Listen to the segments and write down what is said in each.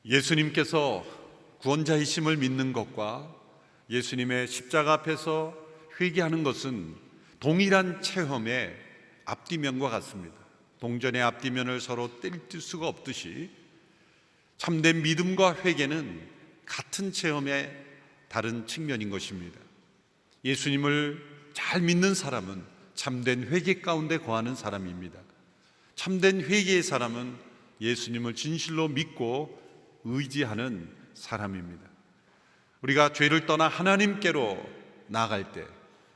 예수님께서 구원자이심을 믿는 것과 예수님의 십자가 앞에서 회개하는 것은 동일한 체험의 앞뒤면과 같습니다. 동전의 앞뒤면을 서로 뗄 수가 없듯이 참된 믿음과 회개는 같은 체험의 다른 측면인 것입니다. 예수님을 잘 믿는 사람은 참된 회개 가운데 거하는 사람입니다. 참된 회개의 사람은 예수님을 진실로 믿고 의지하는 사람입니다. 우리가 죄를 떠나 하나님께로 나아갈 때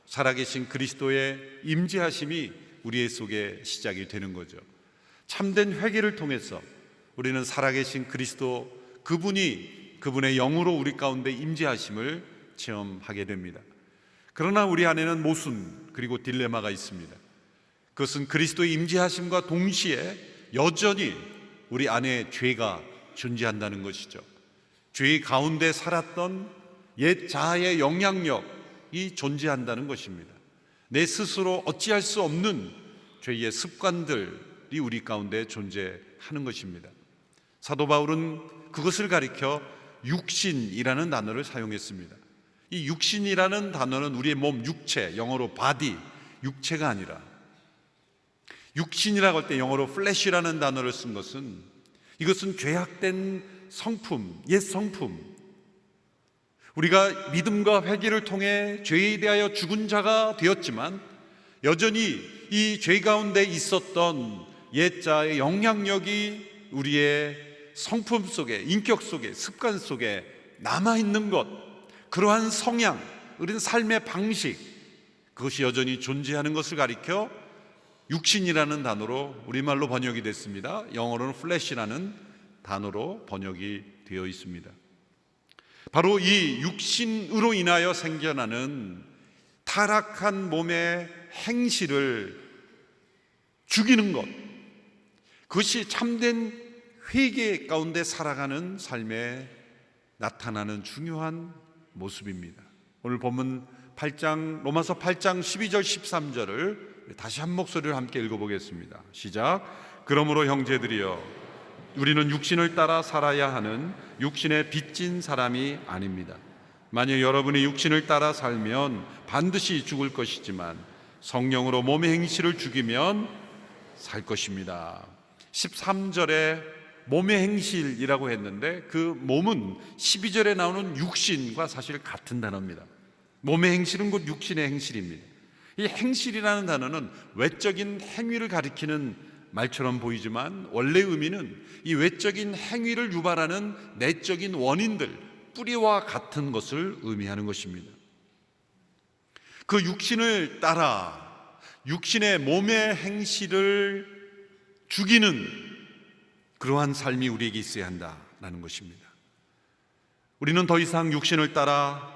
살아계신 그리스도의 임재하심이 우리의 속에 시작이 되는 거죠. 참된 회개를 통해서 우리는 살아계신 그리스도 그분의 영으로 우리 가운데 임재하심을 체험하게 됩니다. 그러나 우리 안에는 모순 그리고 딜레마가 있습니다. 그것은 그리스도의 임재하심과 동시에 여전히 우리 안에 죄가 존재한다는 것이죠. 죄 가운데 살았던 옛 자아의 영향력이 존재한다는 것입니다. 내 스스로 어찌할 수 없는 죄의 습관들이 우리 가운데 존재하는 것입니다. 사도 바울은 그것을 가리켜 육신이라는 단어를 사용했습니다. 이 육신이라는 단어는 우리의 몸, 육체, 영어로 body, 육체가 아니라 육신이라고 할 때 영어로 flesh라는 단어를 쓴 것은 이것은 죄악된 성품, 옛 성품, 우리가 믿음과 회개를 통해 죄에 대하여 죽은 자가 되었지만 여전히 이 죄 가운데 있었던 옛 자의 영향력이 우리의 성품 속에, 인격 속에, 습관 속에 남아있는 것, 그러한 성향, 우리는 삶의 방식, 그것이 여전히 존재하는 것을 가리켜 육신이라는 단어로 우리말로 번역이 됐습니다. 영어로는 flesh라는 단어로 번역이 되어 있습니다. 바로 이 육신으로 인하여 생겨나는 타락한 몸의 행실을 죽이는 것, 그것이 참된 회개 가운데 살아가는 삶에 나타나는 중요한 모습입니다. 오늘 본문 8장, 로마서 8장 12절 13절을 다시 한 목소리를 함께 읽어보겠습니다. 시작. 그러므로 형제들이여 우리는 육신을 따라 살아야 하는 육신에 빚진 사람이 아닙니다. 만약 여러분이 육신을 따라 살면 반드시 죽을 것이지만 성령으로 몸의 행실을 죽이면 살 것입니다. 13절에 몸의 행실이라고 했는데 그 몸은 12절에 나오는 육신과 사실 같은 단어입니다. 몸의 행실은 곧 육신의 행실입니다. 이 행실이라는 단어는 외적인 행위를 가리키는 말처럼 보이지만 원래 의미는 이 외적인 행위를 유발하는 내적인 원인들, 뿌리와 같은 것을 의미하는 것입니다. 그 육신을 따라 육신의 몸의 행실을 죽이는 그러한 삶이 우리에게 있어야 한다는 것입니다. 우리는 더 이상 육신을 따라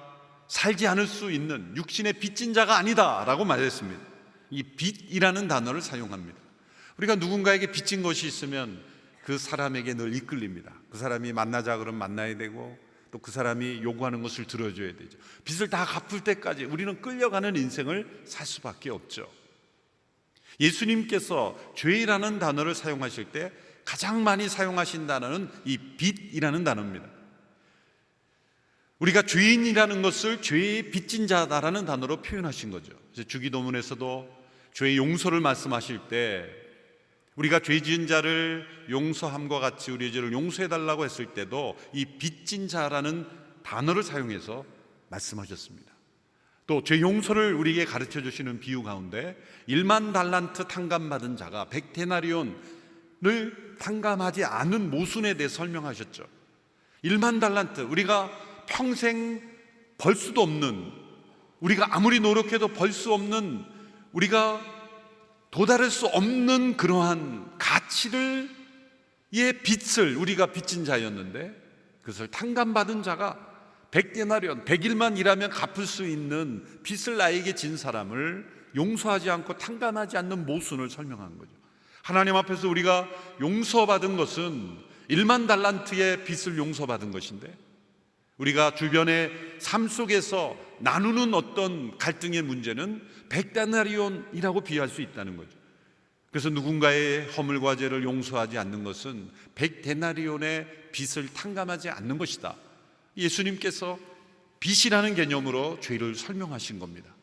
살지 않을 수 있는 육신의 빚진 자가 아니다라고 말했습니다. 이 빚이라는 단어를 사용합니다. 우리가 누군가에게 빚진 것이 있으면 그 사람에게 늘 이끌립니다. 그 사람이 만나자 그러면 만나야 되고 또 그 사람이 요구하는 것을 들어줘야 되죠. 빚을 다 갚을 때까지 우리는 끌려가는 인생을 살 수밖에 없죠. 예수님께서 죄라는 단어를 사용하실 때 가장 많이 사용하신 단어는 이 빚이라는 단어입니다. 우리가 죄인이라는 것을 죄의 빚진 자다라는 단어로 표현하신 거죠. 주기도문에서도 죄의 용서를 말씀하실 때 우리가 죄 지은 자를 용서함과 같이 우리의 죄를 용서해달라고 했을 때도 이 빚진 자라는 단어를 사용해서 말씀하셨습니다. 또 죄 용서를 우리에게 가르쳐 주시는 비유 가운데 1만 달란트 탕감받은 자가 100데나리온을 탕감하지 않은 모순에 대해 설명하셨죠. 1만 달란트, 우리가 평생 벌 수도 없는, 우리가 아무리 노력해도 벌 수 없는, 우리가 도달할 수 없는 그러한 가치를 의 빚을 우리가 빚진 자였는데 그것을 탕감받은 자가 100데나리온, 100일만 일하면 갚을 수 있는 빚을 나에게 진 사람을 용서하지 않고 탕감하지 않는 모순을 설명한 거죠. 하나님 앞에서 우리가 용서받은 것은 1만 달란트의 빚을 용서받은 것인데 우리가 주변의 삶 속에서 나누는 어떤 갈등의 문제는 100데나리온이라고 비유할 수 있다는 거죠. 그래서 누군가의 허물과 죄를 용서하지 않는 것은 100데나리온의 빚을 탕감하지 않는 것이다. 예수님께서 빚이라는 개념으로 죄를 설명하신 겁니다.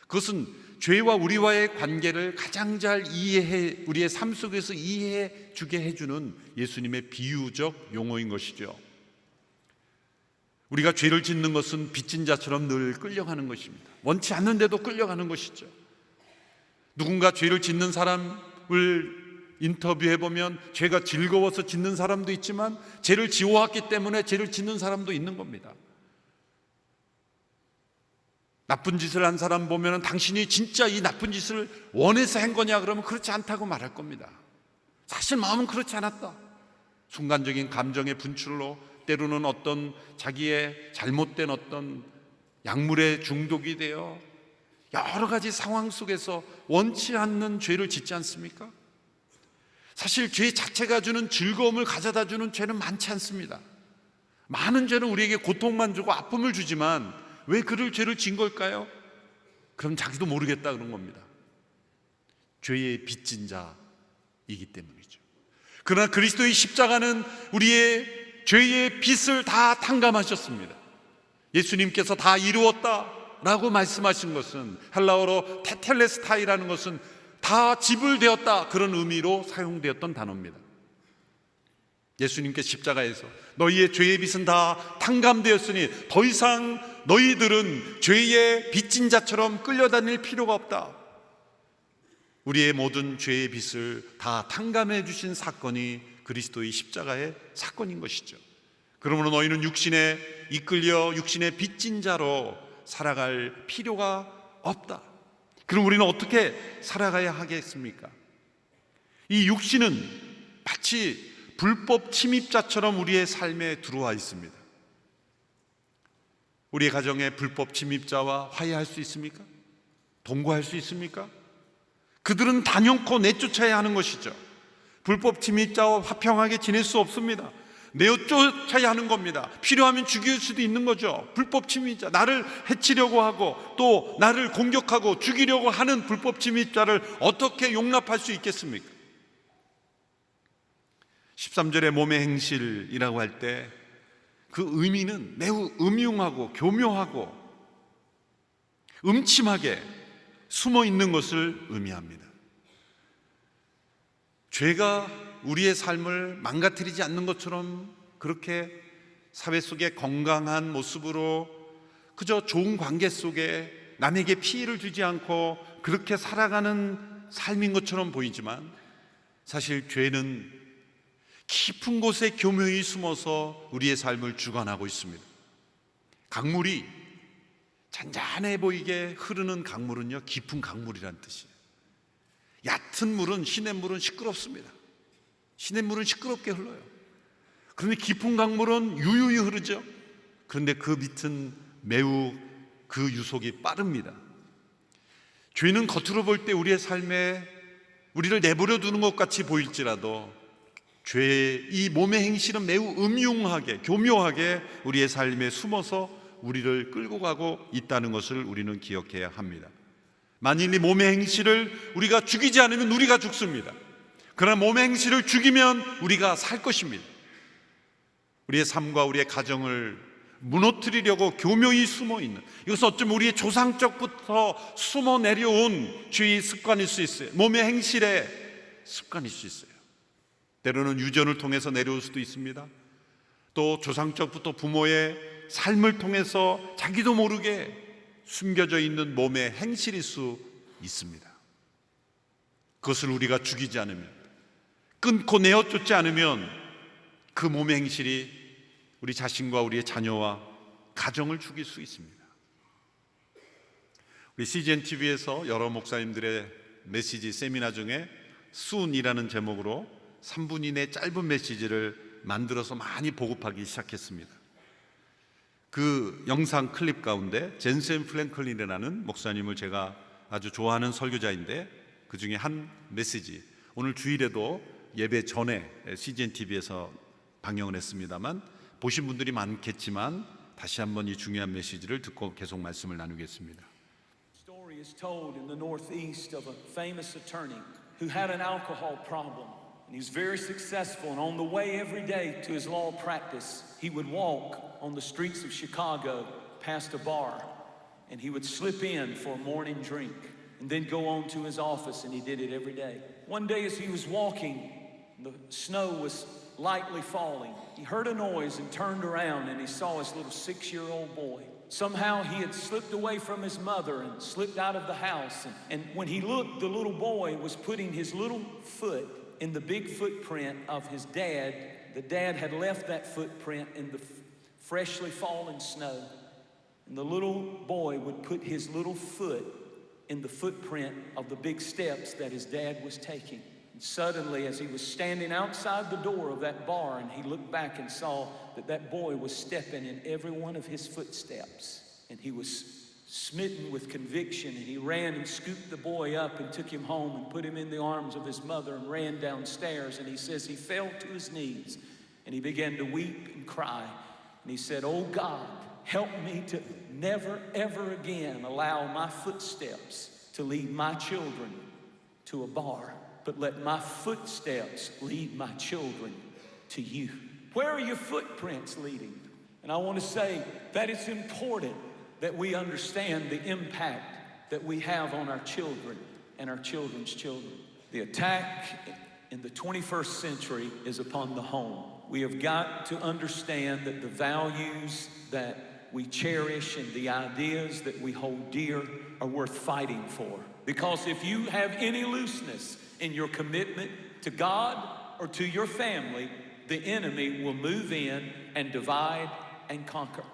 그것은 죄와 우리와의 관계를 가장 잘 이해해, 우리의 삶 속에서 이해해 주게 해주는 예수님의 비유적 용어인 것이죠. 우리가 죄를 짓는 것은 빚진 자처럼 늘 끌려가는 것입니다. 원치 않는데도 끌려가는 것이죠. 누군가 죄를 짓는 사람을 인터뷰해보면 죄가 즐거워서 짓는 사람도 있지만 죄를 지어왔기 때문에 죄를 짓는 사람도 있는 겁니다. 나쁜 짓을 한 사람 보면 당신이 진짜 이 나쁜 짓을 원해서 한 거냐 그러면 그렇지 않다고 말할 겁니다. 사실 마음은 그렇지 않았다. 순간적인 감정의 분출로 때로는 어떤 자기의 잘못된 어떤 약물에 중독이 되어 여러 가지 상황 속에서 원치 않는 죄를 짓지 않습니까? 사실 죄 자체가 주는 즐거움을 가져다 주는 죄는 많지 않습니다. 많은 죄는 우리에게 고통만 주고 아픔을 주지만 왜 그를 죄를 진 걸까요? 그럼 자기도 모르겠다 그런 겁니다. 죄의 빚진 자이기 때문이죠. 그러나 그리스도의 십자가는 우리의 죄의 빚을 다 탕감하셨습니다. 예수님께서 다 이루었다 라고 말씀하신 것은 헬라어로 테텔레스타이라는 것은 다 지불되었다 그런 의미로 사용되었던 단어입니다. 예수님께 십자가에서 너희의 죄의 빚은 다 탕감되었으니 더 이상 너희들은 죄의 빚진 자처럼 끌려다닐 필요가 없다. 우리의 모든 죄의 빚을 다 탕감해 주신 사건이 그리스도의 십자가의 사건인 것이죠. 그러므로 너희는 육신에 이끌려 육신의 빚진 자로 살아갈 필요가 없다. 그럼 우리는 어떻게 살아가야 하겠습니까? 이 육신은 마치 불법 침입자처럼 우리의 삶에 들어와 있습니다. 우리의 가정에 불법 침입자와 화해할 수 있습니까? 동거할 수 있습니까? 그들은 단연코 내쫓아야 하는 것이죠. 불법 침입자와 화평하게 지낼 수 없습니다. 내쫓아야 하는 겁니다. 필요하면 죽일 수도 있는 거죠. 불법 침입자, 나를 해치려고 하고 또 나를 공격하고 죽이려고 하는 불법 침입자를 어떻게 용납할 수 있겠습니까? 13절의 몸의 행실이라고 할 때 그 의미는 매우 음흉하고 교묘하고 음침하게 숨어 있는 것을 의미합니다. 죄가 우리의 삶을 망가뜨리지 않는 것처럼 그렇게 사회 속에 건강한 모습으로 그저 좋은 관계 속에 남에게 피해를 주지 않고 그렇게 살아가는 삶인 것처럼 보이지만 사실 죄는 깊은 곳에 교묘히 숨어서 우리의 삶을 주관하고 있습니다. 강물이 잔잔해 보이게 흐르는 강물은요, 깊은 강물이란 뜻이에요. 얕은 물은, 시냇물은 시끄럽습니다. 시냇물은 시끄럽게 흘러요. 그런데 깊은 강물은 유유히 흐르죠. 그런데 그 밑은 매우 그 유속이 빠릅니다. 죄는 겉으로 볼 때 우리의 삶에 우리를 내버려 두는 것 같이 보일지라도 죄의 이 몸의 행실은 매우 음흉하게, 교묘하게 우리의 삶에 숨어서 우리를 끌고 가고 있다는 것을 우리는 기억해야 합니다. 만일 이 몸의 행실을 우리가 죽이지 않으면 우리가 죽습니다. 그러나 몸의 행실을 죽이면 우리가 살 것입니다. 우리의 삶과 우리의 가정을 무너뜨리려고 교묘히 숨어있는, 이것은 어쩌면 우리의 조상적부터 숨어 내려온 죄의 습관일 수 있어요. 몸의 행실의 습관일 수 있어요. 때로는 유전을 통해서 내려올 수도 있습니다. 또 조상적부터 부모의 삶을 통해서 자기도 모르게 숨겨져 있는 몸의 행실일 수 있습니다. 그것을 우리가 죽이지 않으면, 끊고 내어쫓지 않으면 그 몸의 행실이 우리 자신과 우리의 자녀와 가정을 죽일 수 있습니다. 우리 CGN TV에서 여러 목사님들의 메시지 세미나 중에 순이라는 제목으로 3분 이내 짧은 메시지를 만들어서 많이 보급하기 시작했습니다. 그 영상 클립 가운데 젠센 플랭클린이라는 목사님을 제가 아주 좋아하는 설교자인데 그 중에 한 메시지, 오늘 주일에도 예배 전에 CGN TV에서 방영을 했습니다만 보신 분들이 많겠지만 다시 한번 이 중요한 메시지를 듣고 계속 말씀을 나누겠습니다. Story is told in the northeast of a famous attorney who had an alcohol problem. And he was very successful. And on the way every day to his law practice, he would walk on the streets of Chicago past a bar, and he would slip in for a morning drink and then go on to his office, and he did it every day. One day as he was walking, the snow was lightly falling. He heard a noise and turned around, and he saw his little 6-year-old boy. Somehow he had slipped away from his mother and slipped out of the house. And when he looked, the little boy was putting his little foot in the big footprint of his dad. The dad had left that footprint in the freshly fallen snow. And the little boy would put his little foot in the footprint of the big steps that his dad was taking. And suddenly, as he was standing outside the door of that bar, and he looked back and saw that that boy was stepping in every one of his footsteps. And he was smitten with conviction, and he ran and scooped the boy up and took him home and put him in the arms of his mother and ran downstairs. And he says he fell to his knees and he began to weep and cry. And he said, "Oh God, help me to never, ever again allow my footsteps to lead my children to a bar, but let my footsteps lead my children to you." Where are your footprints leading? And I want to say that it's important that we understand the impact that we have on our children and our children's children. The attack in the 21st century is upon the home. We have got to understand that the values that we cherish and the ideas that we hold dear are worth fighting for. Because if you have any looseness in your commitment to God or to your family, the enemy will move in and divide and conquer.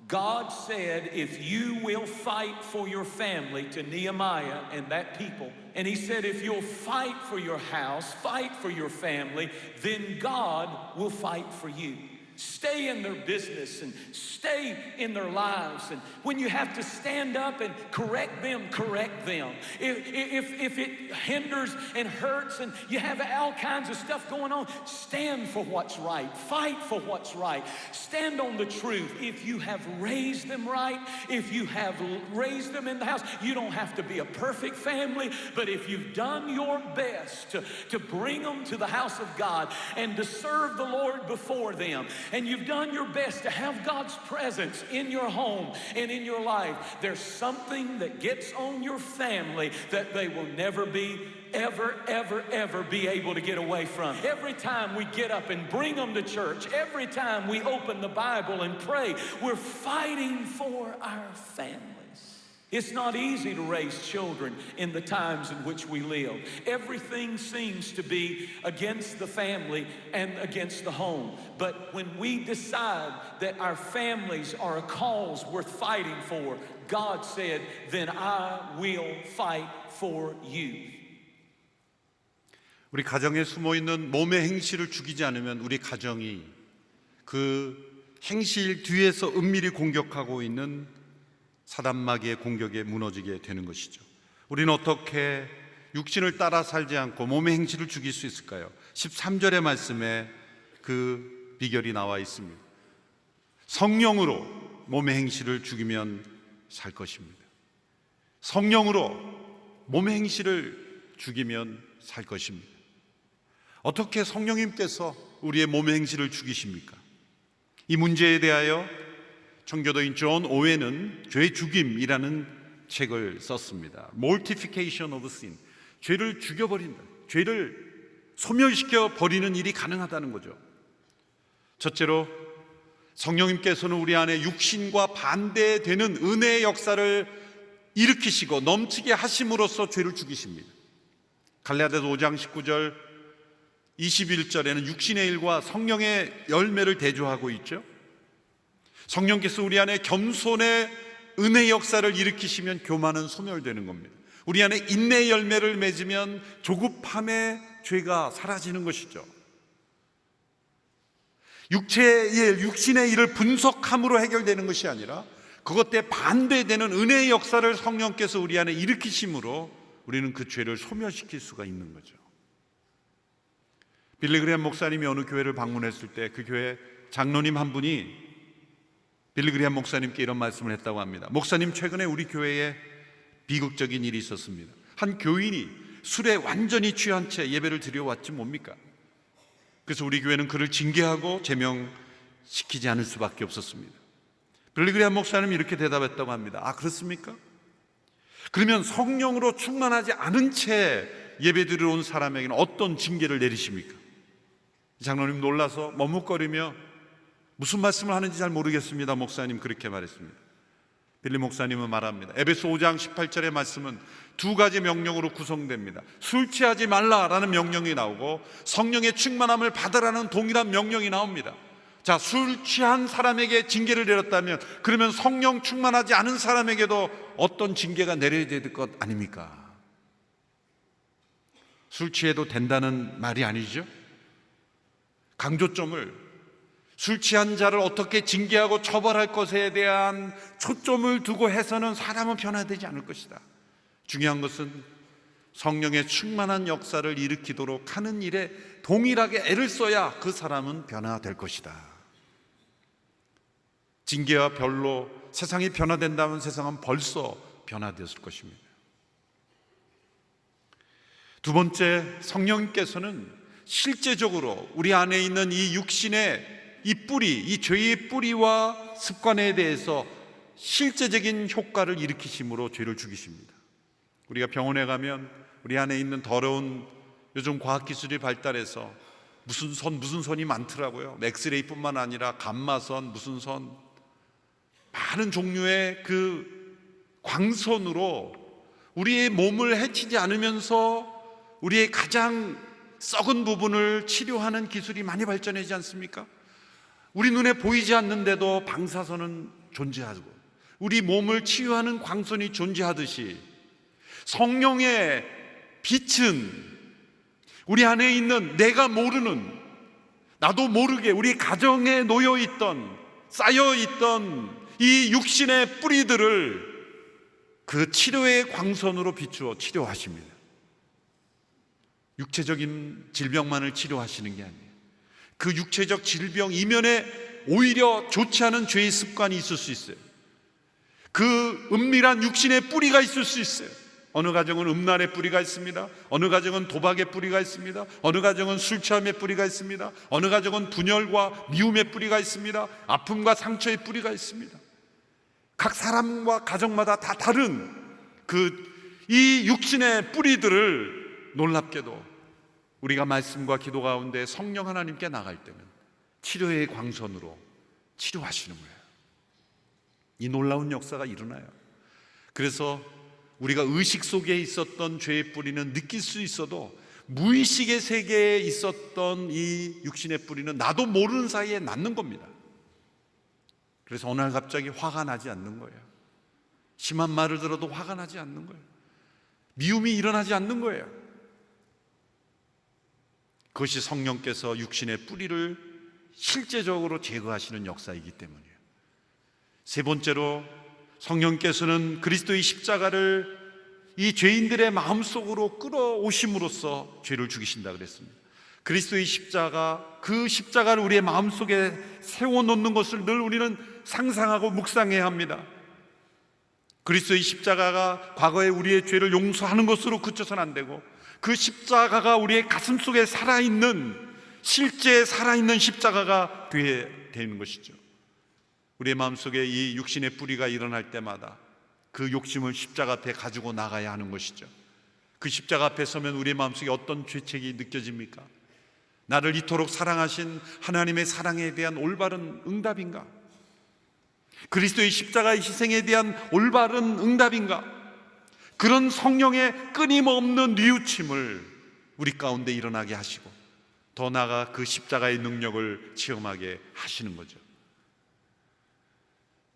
God said, if you will fight for your family, to Nehemiah and that people, and he said, if you'll fight for your house, fight for your family, then God will fight for you. Stay in their business and stay in their lives. And when you have to stand up and correct them, correct them. If it hinders and hurts and you have all kinds of stuff going on, stand for what's right. Fight for what's right. Stand on the truth. If you have raised them right, if you have raised them in the house, you don't have to be a perfect family, but if you've done your best to bring them to the house of God and to serve the Lord before them, and you've done your best to have God's presence in your home and in your life, there's something that gets on your family that they will never be ever be able to get away from. Every time we get up and bring them to church, every time we open the Bible and pray, we're fighting for our families. It's not easy to raise children in the times in which we live. Everything seems to be against the family and against the home. But when we decide that our families are a cause worth fighting for, God said, then I will fight for you. 우리 가정에 숨어있는 몸의 행실을 죽이지 않으면 우리 가정이 그 행실 뒤에서 은밀히 공격하고 있는 사단마귀의 공격에 무너지게 되는 것이죠. 우리는 어떻게 육신을 따라 살지 않고 몸의 행실을 죽일 수 있을까요? 13절의 말씀에 그 비결이 나와 있습니다. 성령으로 몸의 행실을 죽이면 살 것입니다. 성령으로 몸의 행실을 죽이면 살 것입니다. 어떻게 성령님께서 우리의 몸의 행실을 죽이십니까? 이 문제에 대하여 청교도인 존 오웬은 죄 죽임이라는 책을 썼습니다. Mortification of sin. 죄를 죽여버린다. 죄를 소멸시켜 버리는 일이 가능하다는 거죠. 첫째로 성령님께서는 우리 안에 육신과 반대되는 은혜의 역사를 일으키시고 넘치게 하심으로써 죄를 죽이십니다. 갈라디아서 5장 19절 21절에는 육신의 일과 성령의 열매를 대조하고 있죠. 성령께서 우리 안에 겸손의 은혜의 역사를 일으키시면 교만은 소멸되는 겁니다. 우리 안에 인내의 열매를 맺으면 조급함의 죄가 사라지는 것이죠. 육신의 일을 분석함으로 해결되는 것이 아니라 그것에 반대되는 은혜의 역사를 성령께서 우리 안에 일으키심으로 우리는 그 죄를 소멸시킬 수가 있는 거죠. 빌리 그레이엄 목사님이 어느 교회를 방문했을 때 그 교회 장로님 한 분이 빌리 그레이엄 목사님께 이런 말씀을 했다고 합니다. 목사님, 최근에 우리 교회에 비극적인 일이 있었습니다. 한 교인이 술에 완전히 취한 채 예배를 드려왔지 뭡니까? 그래서 우리 교회는 그를 징계하고 제명시키지 않을 수밖에 없었습니다. 빌리그레암 목사님이 이렇게 대답했다고 합니다. 아, 그렇습니까? 그러면 성령으로 충만하지 않은 채 예배드리러 온 사람에게는 어떤 징계를 내리십니까? 장로님 놀라서 머뭇거리며 무슨 말씀을 하는지 잘 모르겠습니다, 목사님, 그렇게 말했습니다. 빌리 목사님은 말합니다. 에베소 5장 18절의 말씀은 두 가지 명령으로 구성됩니다. 술 취하지 말라라는 명령이 나오고 성령의 충만함을 받으라는 동일한 명령이 나옵니다. 자, 술 취한 사람에게 징계를 내렸다면 그러면 성령 충만하지 않은 사람에게도 어떤 징계가 내려야 될 것 아닙니까? 술 취해도 된다는 말이 아니죠. 강조점을, 술 취한 자를 어떻게 징계하고 처벌할 것에 대한 초점을 두고 해서는 사람은 변화되지 않을 것이다. 중요한 것은 성령의 충만한 역사를 일으키도록 하는 일에 동일하게 애를 써야 그 사람은 변화될 것이다. 징계와 별로 세상이 변화된다면 세상은 벌써 변화되었을 것입니다. 두 번째, 성령께서는 실제적으로 우리 안에 있는 이 육신의 이 뿌리, 이 죄의 뿌리와 습관에 대해서 실제적인 효과를 일으키심으로 죄를 죽이십니다. 우리가 병원에 가면 우리 안에 있는 더러운, 요즘 과학기술이 발달해서 무슨 선이 많더라고요. 엑스레이뿐만 아니라 감마선, 무슨 선, 많은 종류의 그 광선으로 우리의 몸을 해치지 않으면서 우리의 가장 썩은 부분을 치료하는 기술이 많이 발전하지 않습니까? 우리 눈에 보이지 않는데도 방사선은 존재하고 우리 몸을 치유하는 광선이 존재하듯이 성령의 빛은 우리 안에 있는 내가 모르는, 나도 모르게 우리 가정에 놓여있던, 쌓여있던 이 육신의 뿌리들을 그 치료의 광선으로 비추어 치료하십니다. 육체적인 질병만을 치료하시는 게 아니에요. 그 육체적 질병 이면에 오히려 좋지 않은 죄의 습관이 있을 수 있어요. 그 은밀한 육신의 뿌리가 있을 수 있어요. 어느 가정은 음란의 뿌리가 있습니다. 어느 가정은 도박의 뿌리가 있습니다. 어느 가정은 술 취함의 뿌리가 있습니다. 어느 가정은 분열과 미움의 뿌리가 있습니다. 아픔과 상처의 뿌리가 있습니다. 각 사람과 가정마다 다 다른 이 육신의 뿌리들을 놀랍게도 우리가 말씀과 기도 가운데 성령 하나님께 나갈 때는 치료의 광선으로 치료하시는 거예요. 이 놀라운 역사가 일어나요. 그래서 우리가 의식 속에 있었던 죄의 뿌리는 느낄 수 있어도 무의식의 세계에 있었던 이 육신의 뿌리는 나도 모르는 사이에 낫는 겁니다. 그래서 어느 날 갑자기 화가 나지 않는 거예요. 심한 말을 들어도 화가 나지 않는 거예요. 미움이 일어나지 않는 거예요. 그것이 성령께서 육신의 뿌리를 실제적으로 제거하시는 역사이기 때문이에요. 세 번째로, 성령께서는 그리스도의 십자가를 이 죄인들의 마음속으로 끌어오심으로써 죄를 죽이신다 그랬습니다. 그리스도의 십자가, 그 십자가를 우리의 마음속에 세워놓는 것을 늘 우리는 상상하고 묵상해야 합니다. 그리스도의 십자가가 과거에 우리의 죄를 용서하는 것으로 그쳐서는 안 되고, 그 십자가가 우리의 가슴 속에 살아있는, 실제 살아있는 십자가가 되어야 되는 것이죠. 우리의 마음속에 이 육신의 뿌리가 일어날 때마다 그 욕심을 십자가 앞에 가지고 나가야 하는 것이죠. 그 십자가 앞에 서면 우리의 마음속에 어떤 죄책이 느껴집니까? 나를 이토록 사랑하신 하나님의 사랑에 대한 올바른 응답인가? 그리스도의 십자가의 희생에 대한 올바른 응답인가? 그런 성령의 끊임없는 뉘우침을 우리 가운데 일어나게 하시고, 더 나아가 그 십자가의 능력을 체험하게 하시는 거죠.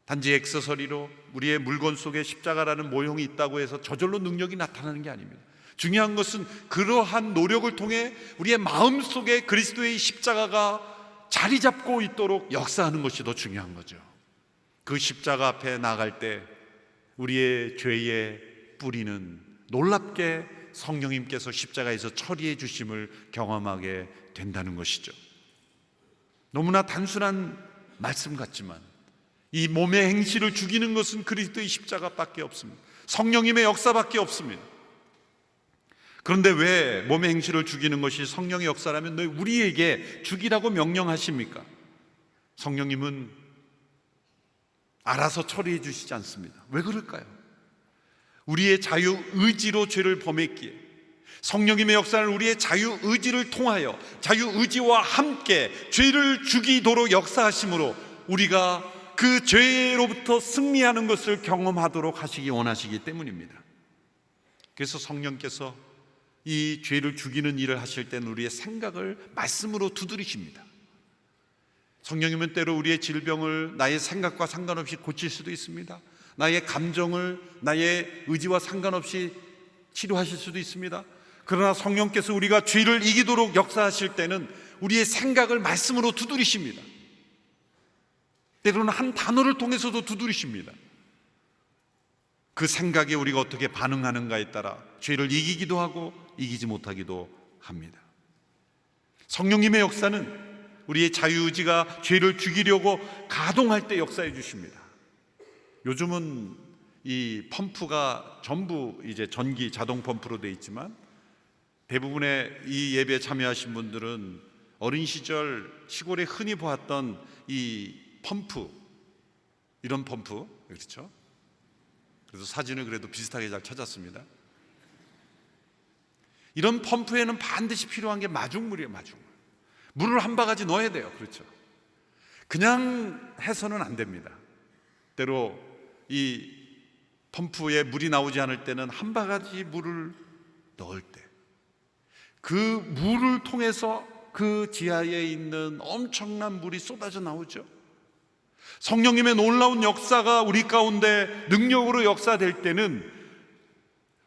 단지 액세서리로 우리의 물건 속에 십자가라는 모형이 있다고 해서 저절로 능력이 나타나는 게 아닙니다. 중요한 것은 그러한 노력을 통해 우리의 마음 속에 그리스도의 십자가가 자리 잡고 있도록 역사하는 것이 더 중요한 거죠. 그 십자가 앞에 나갈 때 우리의 죄의 뿌리는 놀랍게 성령님께서 십자가에서 처리해 주심을 경험하게 된다는 것이죠. 너무나 단순한 말씀 같지만 이 몸의 행실을 죽이는 것은 그리스도의 십자가밖에 없습니다. 성령님의 역사밖에 없습니다. 그런데 왜 몸의 행실을 죽이는 것이 성령의 역사라면 왜 우리에게 죽이라고 명령하십니까? 성령님은 알아서 처리해 주시지 않습니다. 왜 그럴까요? 우리의 자유의지로 죄를 범했기에, 성령님의 역사는 우리의 자유의지를 통하여 자유의지와 함께 죄를 죽이도록 역사하심으로 우리가 그 죄로부터 승리하는 것을 경험하도록 하시기 원하시기 때문입니다. 그래서 성령께서 이 죄를 죽이는 일을 하실 때는 우리의 생각을 말씀으로 두드리십니다. 성령님은 때로 우리의 질병을 나의 생각과 상관없이 고칠 수도 있습니다. 나의 감정을 나의 의지와 상관없이 치료하실 수도 있습니다. 그러나 성령께서 우리가 죄를 이기도록 역사하실 때는 우리의 생각을 말씀으로 두드리십니다. 때로는 한 단어를 통해서도 두드리십니다. 그 생각에 우리가 어떻게 반응하는가에 따라 죄를 이기기도 하고 이기지 못하기도 합니다. 성령님의 역사는 우리의 자유의지가 죄를 죽이려고 가동할 때 역사해 주십니다. 요즘은 이 펌프가 전부 이제 전기 자동 펌프로 되어 있지만, 대부분의 이 예배에 참여하신 분들은 어린 시절 시골에 흔히 보았던 이 펌프, 이런 펌프, 그렇죠? 그래서 사진을 그래도 비슷하게 잘 찾았습니다. 이런 펌프에는 반드시 필요한 게 마중물이에요. 마중물. 물을 한 바가지 넣어야 돼요. 그렇죠? 그냥 해서는 안 됩니다. 때로 이 펌프에 물이 나오지 않을 때는 한 바가지 물을 넣을 때, 그 물을 통해서 그 지하에 있는 엄청난 물이 쏟아져 나오죠. 성령님의 놀라운 역사가 우리 가운데 능력으로 역사될 때는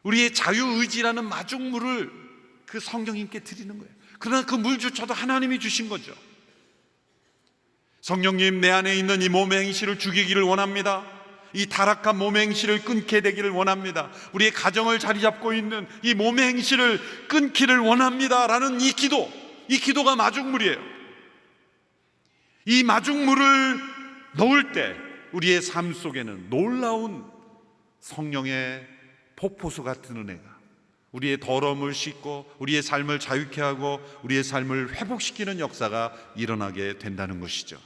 우리의 자유의지라는 마중물을 그 성령님께 드리는 거예요. 그러나 그 물조차도 하나님이 주신 거죠. 성령님, 내 안에 있는 이 몸의 행실을 죽이기를 원합니다. 이 타락한 몸의 행실을 끊게 되기를 원합니다. 우리의 가정을 자리 잡고 있는 이 몸의 행실을 끊기를 원합니다 라는 이 기도가 마중물이에요. 이 마중물을 넣을 때 우리의 삶 속에는 놀라운 성령의 폭포수 같은 은혜가 우리의 더러움을 씻고 우리의 삶을 자유케 하고 우리의 삶을 회복시키는 역사가 일어나게 된다는 것이죠.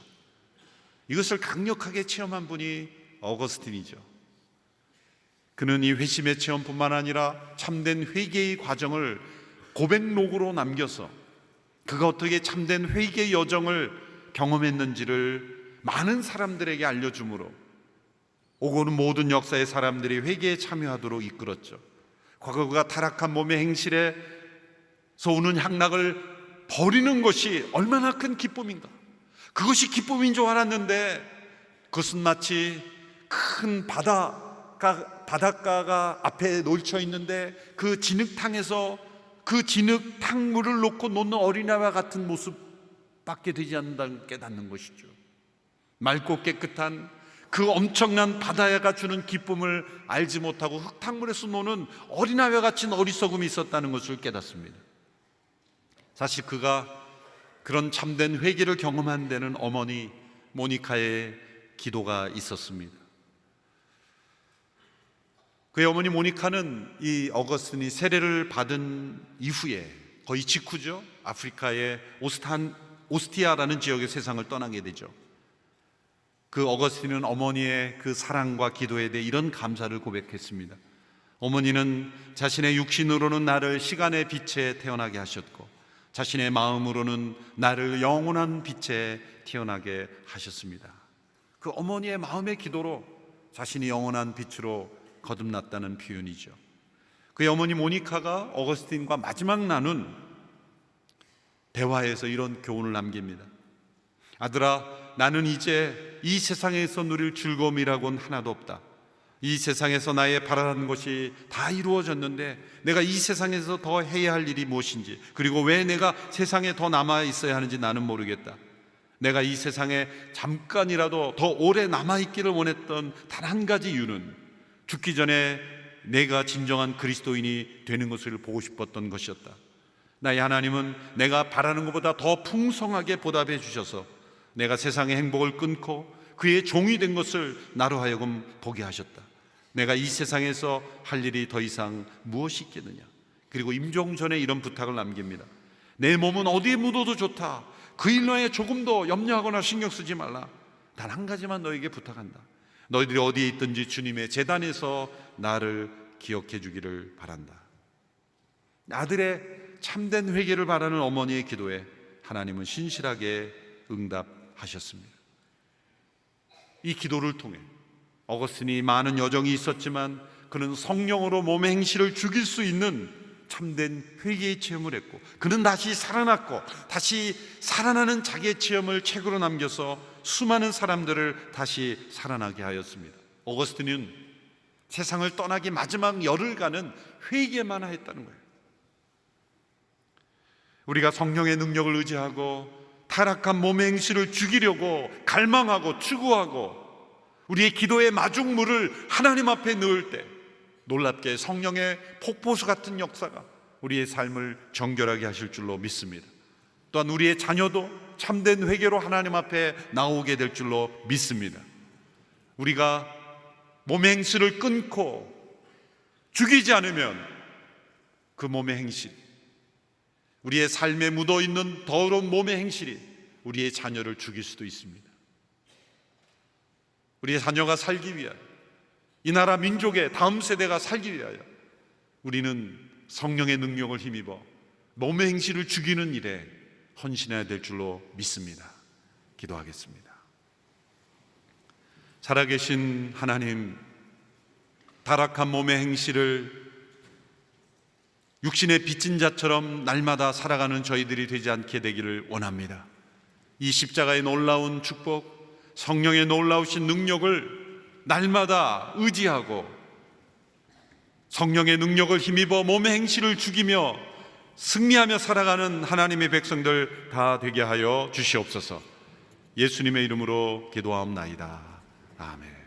이것을 강력하게 체험한 분이 어거스틴이죠. 그는 이 회심의 체험뿐만 아니라 참된 회개의 과정을 고백록으로 남겨서 그가 어떻게 참된 회개의 여정을 경험했는지를 많은 사람들에게 알려주므로 오고는 모든 역사의 사람들이 회개에 참여하도록 이끌었죠. 과거 그가 타락한 몸의 행실에서 오는 향락을 버리는 것이 얼마나 큰 기쁨인가. 그것이 기쁨인 줄 알았는데 그것은 마치 큰 바닷가가 앞에 놓쳐 있는데 그 진흙탕에서 그 진흙탕물을 놓고 놓는 어린아이와 같은 모습밖에 되지 않는다는 깨닫는 것이죠. 맑고 깨끗한 그 엄청난 바다가 주는 기쁨을 알지 못하고 흙탕물에서 노는 어린아이와 같은 어리석음이 있었다는 것을 깨닫습니다. 사실 그가 그런 참된 회개를 경험한 데는 어머니 모니카의 기도가 있었습니다. 그의 어머니 모니카는 이 어거스틴이 세례를 받은 이후에 거의 직후죠. 아프리카의 오스티아라는 지역의 세상을 떠나게 되죠. 그 어거스틴은 어머니의 그 사랑과 기도에 대해 이런 감사를 고백했습니다. 어머니는 자신의 육신으로는 나를 시간의 빛에 태어나게 하셨고 자신의 마음으로는 나를 영원한 빛에 태어나게 하셨습니다. 그 어머니의 마음의 기도로 자신이 영원한 빛으로 거듭났다는 표현이죠. 그의 어머니 모니카가 어거스틴과 마지막 나눈 대화에서 이런 교훈을 남깁니다. 아들아, 나는 이제 이 세상에서 누릴 즐거움이라고는 하나도 없다. 이 세상에서 나의 바라는 것이 다 이루어졌는데 내가 이 세상에서 더 해야 할 일이 무엇인지, 그리고 왜 내가 세상에 더 남아 있어야 하는지 나는 모르겠다. 내가 이 세상에 잠깐이라도 더 오래 남아있기를 원했던 단 한 가지 이유는 죽기 전에 내가 진정한 그리스도인이 되는 것을 보고 싶었던 것이었다. 나의 하나님은 내가 바라는 것보다 더 풍성하게 보답해 주셔서 내가 세상의 행복을 끊고 그의 종이 된 것을 나로 하여금 보게 하셨다. 내가 이 세상에서 할 일이 더 이상 무엇이 있겠느냐. 그리고 임종 전에 이런 부탁을 남깁니다. 내 몸은 어디에 묻어도 좋다. 그 일로 해 조금도 염려하거나 신경 쓰지 말라. 단 한 가지만 너에게 부탁한다. 너희들이 어디에 있든지 주님의 제단에서 나를 기억해 주기를 바란다. 아들의 참된 회개를 바라는 어머니의 기도에 하나님은 신실하게 응답하셨습니다. 이 기도를 통해 어거스틴이 많은 여정이 있었지만 그는 성령으로 몸의 행실을 죽일 수 있는 참된 회개의 체험을 했고, 그는 다시 살아났고 다시 살아나는 자기의 체험을 책으로 남겨서 수많은 사람들을 다시 살아나게 하였습니다. 어거스틴은 세상을 떠나기 마지막 열흘간은 회개만 했다는 거예요. 우리가 성령의 능력을 의지하고 타락한 몸의 행실을 죽이려고 갈망하고 추구하고 우리의 기도의 마중물을 하나님 앞에 넣을 때 놀랍게 성령의 폭포수 같은 역사가 우리의 삶을 정결하게 하실 줄로 믿습니다. 또한 우리의 자녀도 참된 회개로 하나님 앞에 나오게 될 줄로 믿습니다. 우리가 몸의 행실을 끊고 죽이지 않으면 그 몸의 행실, 우리의 삶에 묻어있는 더러운 몸의 행실이 우리의 자녀를 죽일 수도 있습니다. 우리의 자녀가 살기 위하여, 이 나라 민족의 다음 세대가 살기 위하여 우리는 성령의 능력을 힘입어 몸의 행실을 죽이는 일에 헌신해야 될 줄로 믿습니다. 기도하겠습니다. 살아계신 하나님, 타락한 몸의 행실을 육신의 빚진 자처럼 날마다 살아가는 저희들이 되지 않게 되기를 원합니다. 이 십자가의 놀라운 축복, 성령의 놀라우신 능력을 날마다 의지하고 성령의 능력을 힘입어 몸의 행실을 죽이며 승리하며 살아가는 하나님의 백성들 다 되게 하여 주시옵소서. 예수님의 이름으로 기도하옵나이다. 아멘.